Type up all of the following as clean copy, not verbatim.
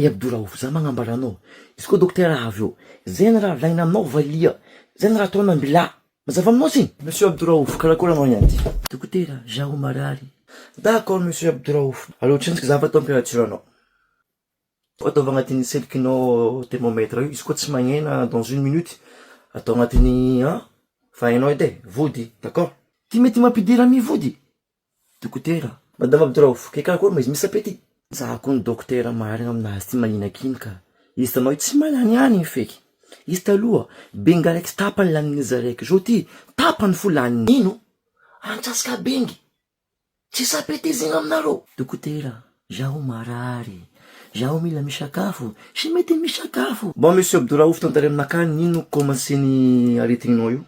Abdouraouf, za magnambara anao. Izy koa dokotera avy eo. Zay ny raha volagnina aminao valia. Zay ny raha ataonao ambila. Mazava aminao si? Monsieur Abdouraouf, karakory anao niany ty? Dokotera, zaho marary. D'accord, monsieur Abdouraouf. Alors, tsintsika za fa température anao. Ataova agnatin'ny selikinao thermomètre io. Izy koa tsy magnena dans 1 minute. Atao agnatin'ny fa hainao edy vody, d'accord? Ty mety mampidira mi vody. Dokotera, madame Abdouraouf, ke karakory ma izy misy appétit? Za koa ny dokotera marina aminazy ty maninakiny ka. Izy tanao tsy malany any feky. Izy taloha, benga raiky tapany lanin'izy raiky. Zao ty, tapany fo laniny. Ino? Antsasika bengy. Tsisy appétit zegny aminareo. Dokotera, zaho marary. Zaho mila misakafo. Sy mety misakafo. Bon, monsieur Abdouraouf, tantara aminakany, nino commencé ny aretigninao io?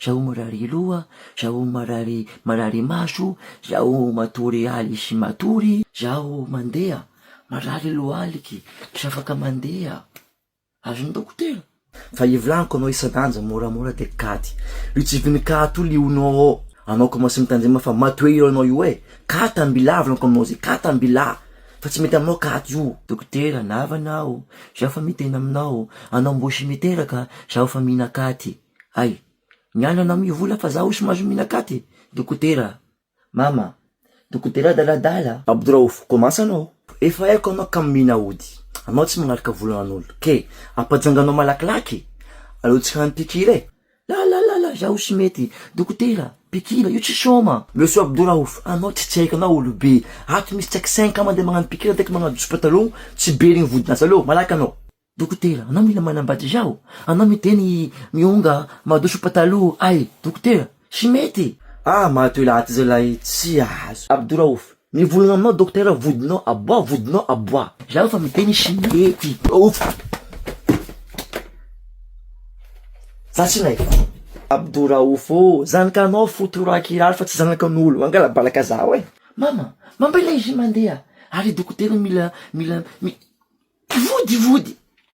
Zaho marary loha, zaho marary maso, zaho matory aly sy matory, zaho mandeha, marary loaliky, tsy afaka mandeha. Azony dokotera. Fa ivlaniko anao isan'andro moramora de katy. Io tsy vinikaty io lionao. Anao commencé mitandrema fa matoeiro anao io katy ambila vlaniko aminao zay, katy ambila. Fa tsy mety aminao katy io. Dokotera, navanao, zaho fa mitena aminao, anao mbo sy miteraka, zaho fa mina katy. Ay. Niala anao mivola fa zaho sy mahazo minakaty. Dokotera, mama, dokotera daladala. Abdouraouf, commence anao. Efa haiko anao ka mina ody. Anao tsy magnaraka volan'an'olo. Ke, ampajanganao malakilaky. Allo tsy hany pikire. La, zaho sy mety. Dokotera, pikira, io tsy soma. Monsieur Abdouraouf, anao tsy tsaiky anao olo be. Ato misy tsaiky 5 ans mandeha magnano pikira, teka magnano douche pataloha, tsy be regny vodinasa alo, malaky anao. Dokotera, anao mila manambady zaho. Anao miteny mionga, madosho pataloha. Ay, dokotera, sy mety. Matoy lahat zalahy tsy azo. Abdouraouf, mivolagna aminao dokotera vodinao aboa. Zaho fa miteny sy mety. Za tsy naika. Abdouraouf zanakanao fotorakirary fa tsy zanakan'olo. Angala balaka zaho Mama, mambela izy mandeha. Ary dokotera mila vody.